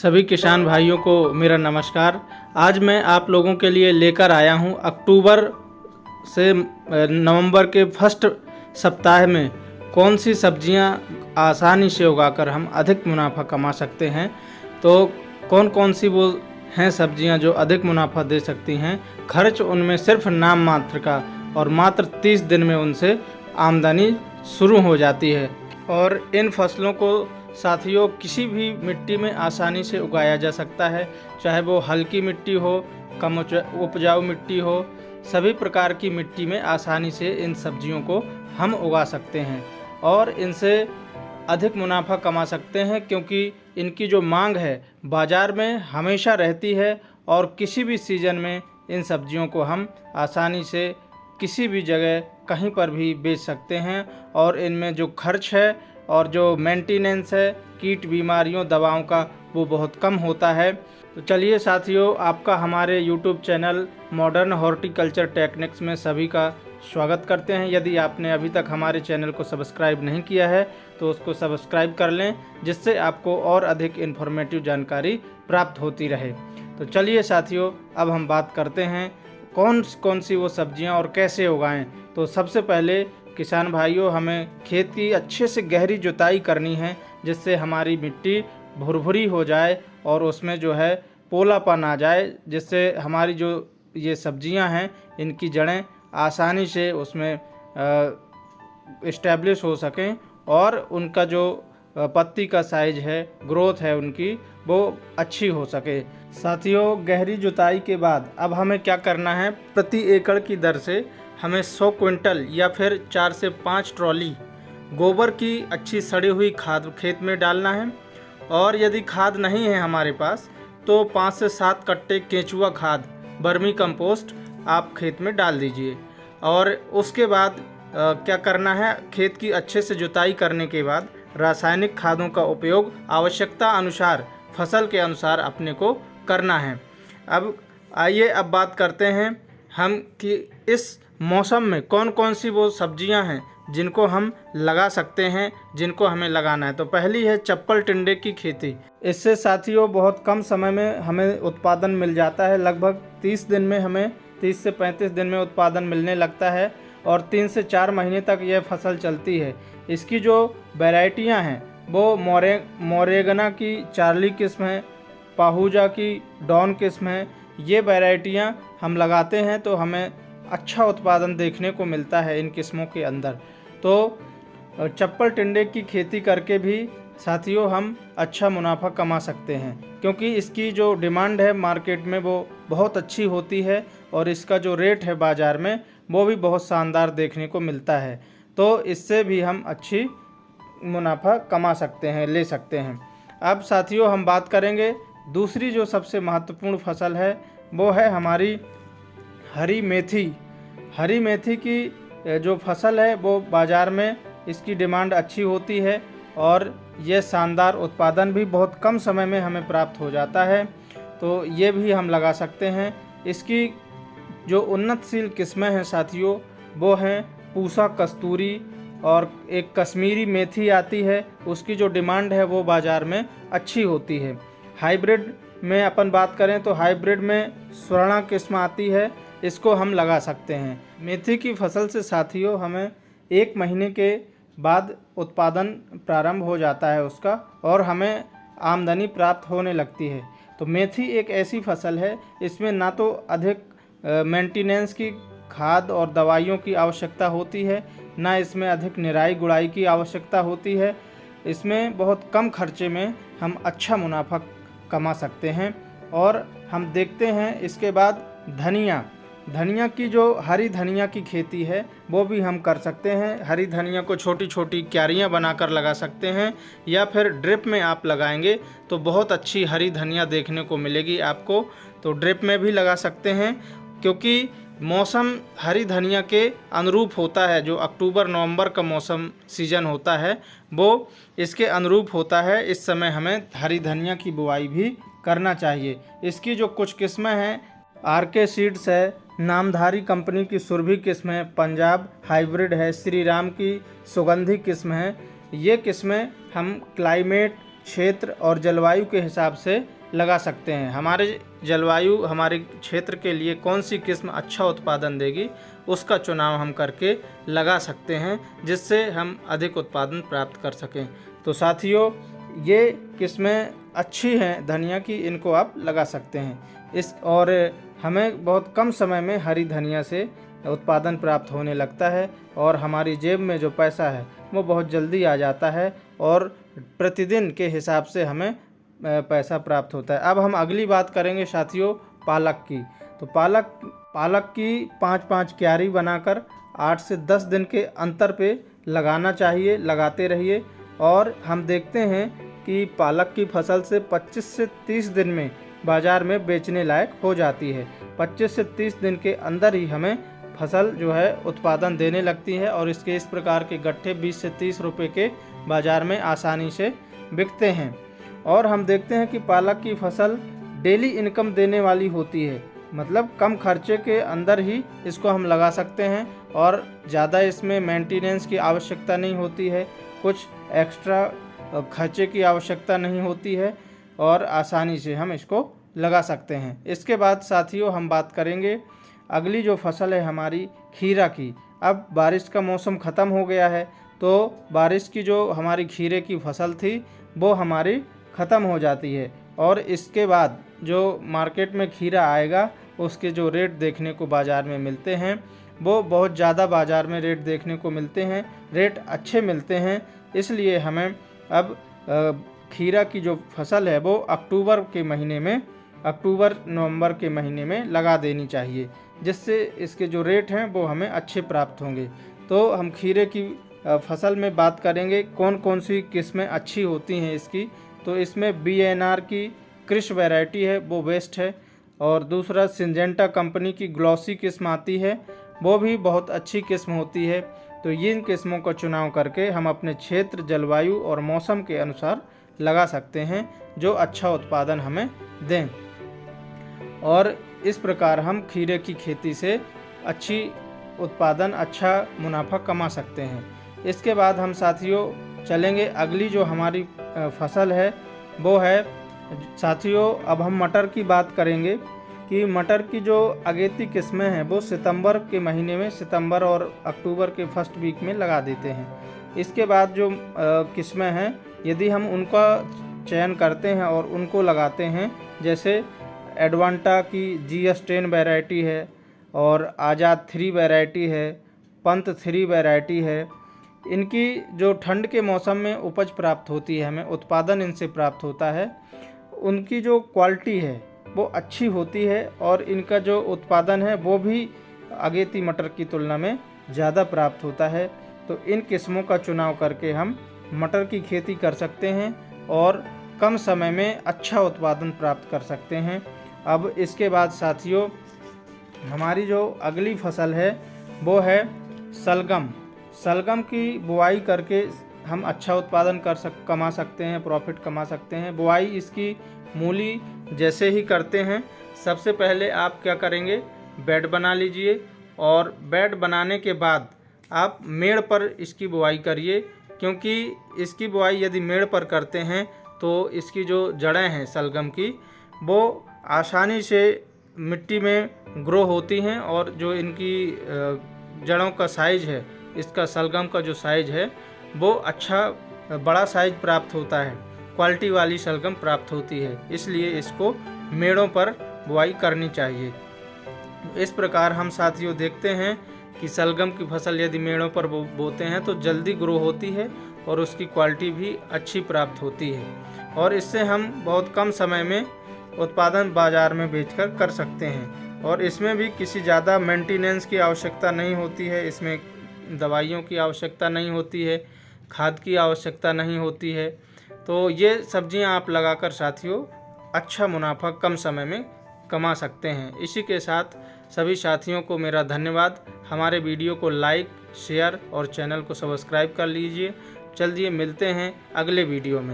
सभी किसान भाइयों को मेरा नमस्कार। आज मैं आप लोगों के लिए लेकर आया हूं अक्टूबर से नवंबर के फर्स्ट सप्ताह में कौन सी सब्जियां आसानी से उगाकर हम अधिक मुनाफा कमा सकते हैं। तो कौन कौन सी वो हैं सब्जियां जो अधिक मुनाफा दे सकती हैं। खर्च उनमें सिर्फ नाम मात्र का और मात्र 30 दिन में उनसे आमदनी शुरू हो जाती है। और इन फसलों को साथियों किसी भी मिट्टी में आसानी से उगाया जा सकता है, चाहे वो हल्की मिट्टी हो, कम उपजाऊ मिट्टी हो। सभी प्रकार की मिट्टी में आसानी से इन सब्जियों को हम उगा सकते हैं और इनसे अधिक मुनाफा कमा सकते हैं, क्योंकि इनकी जो मांग है बाज़ार में हमेशा रहती है और किसी भी सीज़न में इन सब्जियों को हम आसानी से किसी भी जगह कहीं पर भी बेच सकते हैं। और इनमें जो खर्च है और जो मेंटेनेंस है कीट बीमारियों दवाओं का, वो बहुत कम होता है। तो चलिए साथियों, आपका हमारे YouTube channel modern horticulture techniques में सभी का स्वागत करते हैं। यदि आपने अभी तक हमारे चैनल को सब्सक्राइब नहीं किया है तो उसको सब्सक्राइब कर लें, जिससे आपको और अधिक इन्फॉर्मेटिव जानकारी प्राप्त होती रहे। तो चलिए साथियों, अब हम बात करते हैं कौन कौन सी वो सब्जियां और कैसे उगाएं। तो सबसे पहले किसान भाइयों, हमें खेत की अच्छे से गहरी जुताई करनी है, जिससे हमारी मिट्टी भुरभुरी हो जाए और उसमें जो है पोलापन आ जाए, जिससे हमारी जो ये सब्जियां हैं इनकी जड़ें आसानी से उसमें इस्टेब्लिश हो सकें और उनका जो पत्ती का साइज है, ग्रोथ है उनकी, वो अच्छी हो सके। साथियों, गहरी जुताई के बाद अब हमें क्या करना है, प्रति एकड़ की दर से हमें 100 क्विंटल या फिर 4 से 5 ट्रॉली गोबर की अच्छी सड़ी हुई खाद खेत में डालना है। और यदि खाद नहीं है हमारे पास तो 5 से 7 कट्टे केंचुआ खाद, वर्मी कंपोस्ट आप खेत में डाल दीजिए। और उसके बाद क्या करना है, खेत की अच्छे से जुताई करने के बाद रासायनिक खादों का उपयोग आवश्यकता अनुसार, फसल के अनुसार अपने को करना है। अब आइए अब बात करते हैं हम कि इस मौसम में कौन कौन सी वो सब्जियां हैं जिनको हम लगा सकते हैं, जिनको हमें लगाना है। तो पहली है चप्पल टिंडे की खेती। इससे साथियों बहुत कम समय में हमें उत्पादन मिल जाता है। लगभग 30 दिन में हमें 30 से 35 दिन में उत्पादन मिलने लगता है और 3 से 4 महीने तक यह फसल चलती है। इसकी जो वैरायटियां हैं वो मोरेगना की चार्ली किस्म है, पाहुजा की डॉन किस्म है। ये वैरायटियां हम लगाते हैं तो हमें अच्छा उत्पादन देखने को मिलता है इन किस्मों के अंदर। तो चप्पल टिंडे की खेती करके भी साथियों हम अच्छा मुनाफा कमा सकते हैं, क्योंकि इसकी जो डिमांड है मार्केट में वो बहुत अच्छी होती है और इसका जो रेट है बाज़ार में वो भी बहुत शानदार देखने को मिलता है। तो इससे भी हम अच्छी मुनाफा कमा सकते हैं, ले सकते हैं। अब साथियों हम बात करेंगे दूसरी जो सबसे महत्वपूर्ण फसल है, वो है हमारी हरी मेथी। हरी मेथी की जो फसल है वो बाज़ार में इसकी डिमांड अच्छी होती है और ये शानदार उत्पादन भी बहुत कम समय में हमें प्राप्त हो जाता है। तो ये भी हम लगा सकते हैं। इसकी जो उन्नतशील किस्में हैं साथियों, वो हैं पूसा कस्तूरी और एक कश्मीरी मेथी आती है, उसकी जो डिमांड है वो बाज़ार में अच्छी होती है। हाइब्रिड में अपन बात करें तो हाइब्रिड में स्वर्णा किस्म आती है, इसको हम लगा सकते हैं। मेथी की फसल से साथियों हमें 1 महीने के बाद उत्पादन प्रारंभ हो जाता है उसका, और हमें आमदनी प्राप्त होने लगती है। तो मेथी एक ऐसी फसल है, इसमें ना तो अधिक मेंटेनेंस की खाद और दवाइयों की आवश्यकता होती है, ना इसमें अधिक निराई गुड़ाई की आवश्यकता होती है। इसमें बहुत कम खर्चे में हम अच्छा मुनाफा कमा सकते हैं। और हम देखते हैं इसके बाद धनिया की जो हरी धनिया की खेती है वो भी हम कर सकते हैं। हरी धनिया को छोटी छोटी क्यारियां बनाकर लगा सकते हैं, या फिर ड्रिप में आप लगाएंगे तो बहुत अच्छी हरी धनिया देखने को मिलेगी आपको। तो ड्रिप में भी लगा सकते हैं, क्योंकि मौसम हरी धनिया के अनुरूप होता है। जो अक्टूबर नवंबर का मौसम सीजन होता है वो इसके अनुरूप होता है। इस समय हमें हरी धनिया की बुआई भी करना चाहिए। इसकी जो कुछ किस्में हैं, आरके सीड्स है, नामधारी कंपनी की सुरभि किस्म है, पंजाब हाइब्रिड है, श्री राम की सुगंधी किस्म है। ये किस्में हम क्लाइमेट क्षेत्र और जलवायु के हिसाब से लगा सकते हैं। हमारे जलवायु हमारे क्षेत्र के लिए कौन सी किस्म अच्छा उत्पादन देगी, उसका चुनाव हम करके लगा सकते हैं, जिससे हम अधिक उत्पादन प्राप्त कर सकें। तो साथियों, ये किस्में अच्छी हैं धनिया की, इनको आप लगा सकते हैं। और हमें बहुत कम समय में हरी धनिया से उत्पादन प्राप्त होने लगता है और हमारी जेब में जो पैसा है वो बहुत जल्दी आ जाता है और प्रतिदिन के हिसाब से हमें पैसा प्राप्त होता है। अब हम अगली बात करेंगे साथियों पालक की। तो पालक की 5-5 क्यारी बनाकर 8 से 10 दिन के अंतर पे लगाना चाहिए, लगाते रहिए। और हम देखते हैं कि पालक की फसल से 25 से 30 दिन में बाज़ार में बेचने लायक हो जाती है। 25 से 30 दिन के अंदर ही हमें फसल जो है उत्पादन देने लगती है और इसके इस प्रकार के गट्ठे 20 से 30 रुपए के बाज़ार में आसानी से बिकते हैं। और हम देखते हैं कि पालक की फसल डेली इनकम देने वाली होती है, मतलब कम खर्चे के अंदर ही इसको हम लगा सकते हैं और ज़्यादा इसमें मेंटेनेंस की आवश्यकता नहीं होती है, कुछ एक्स्ट्रा खर्चे की आवश्यकता नहीं होती है और आसानी से हम इसको लगा सकते हैं। इसके बाद साथियों हम बात करेंगे अगली जो फसल है हमारी खीरा की। अब बारिश का मौसम ख़त्म हो गया है, तो बारिश की जो हमारी खीरे की फसल थी वो हमारी ख़त्म हो जाती है और इसके बाद जो मार्केट में खीरा आएगा उसके जो रेट देखने को बाज़ार में मिलते हैं वो बहुत ज़्यादा बाज़ार में रेट देखने को मिलते हैं, रेट अच्छे मिलते हैं। इसलिए हमें अब खीरा की जो फसल है वो अक्टूबर नवंबर के महीने में लगा देनी चाहिए, जिससे इसके जो रेट हैं वो हमें अच्छे प्राप्त होंगे। तो हम खीरे की फसल में बात करेंगे कौन कौन सी किस्में अच्छी होती हैं इसकी। तो इसमें BNR की कृष वैरायटी है वो बेस्ट है, और दूसरा सिंजेंटा कंपनी की ग्लॉसी किस्म आती है, वो भी बहुत अच्छी किस्म होती है। तो इन किस्मों का चुनाव करके हम अपने क्षेत्र, जलवायु और मौसम के अनुसार लगा सकते हैं जो अच्छा उत्पादन हमें दें। और इस प्रकार हम खीरे की खेती से अच्छी उत्पादन, अच्छा मुनाफा कमा सकते हैं। इसके बाद हम साथियों चलेंगे अगली जो हमारी फसल है वो है साथियों, अब हम मटर की बात करेंगे कि मटर की जो अगेती किस्में हैं वो सितंबर के महीने में, सितंबर और अक्टूबर के फर्स्ट वीक में लगा देते हैं। इसके बाद जो किस्में हैं यदि हम उनका चयन करते हैं और उनको लगाते हैं, जैसे एडवांटा की GS10 वैरायटी है और आज़ाद 3 वैरायटी है, पंत 3 वैरायटी है, इनकी जो ठंड के मौसम में उपज प्राप्त होती है, हमें उत्पादन इनसे प्राप्त होता है, उनकी जो क्वालिटी है वो अच्छी होती है और इनका जो उत्पादन है वो भी अगेती मटर की तुलना में ज़्यादा प्राप्त होता है। तो इन किस्मों का चुनाव करके हम मटर की खेती कर सकते हैं और कम समय में अच्छा उत्पादन प्राप्त कर सकते हैं। अब इसके बाद साथियों हमारी जो अगली फसल है वो है सलगम। सलगम की बुआई करके हम अच्छा उत्पादन कमा सकते हैं, प्रॉफिट कमा सकते हैं। बुआई इसकी मूली जैसे ही करते हैं, सबसे पहले आप क्या करेंगे, बेड बना लीजिए और बेड बनाने के बाद आप मेड़ पर इसकी बुआई करिए, क्योंकि इसकी बुआई यदि मेड़ पर करते हैं तो इसकी जो जड़ें हैं सलगम की वो आसानी से मिट्टी में ग्रो होती हैं और जो इनकी जड़ों का साइज है, इसका सलगम का जो साइज है वो अच्छा बड़ा साइज प्राप्त होता है, क्वालिटी वाली सलगम प्राप्त होती है। इसलिए इसको मेड़ों पर बुआई करनी चाहिए। इस प्रकार हम साथियों देखते हैं कि सलगम की फसल यदि मेड़ों पर बोते हैं तो जल्दी ग्रो होती है और उसकी क्वालिटी भी अच्छी प्राप्त होती है और इससे हम बहुत कम समय में उत्पादन बाज़ार में बेचकर कर सकते हैं। और इसमें भी किसी ज़्यादा मेंटेनेंस की आवश्यकता नहीं होती है, इसमें दवाइयों की आवश्यकता नहीं होती है, खाद की आवश्यकता नहीं होती है। तो ये सब्जियां आप लगाकर साथियों अच्छा मुनाफा कम समय में कमा सकते हैं। इसी के साथ सभी साथियों को मेरा धन्यवाद। हमारे वीडियो को लाइक, शेयर और चैनल को सब्सक्राइब कर लीजिए। चलिए मिलते हैं अगले वीडियो में।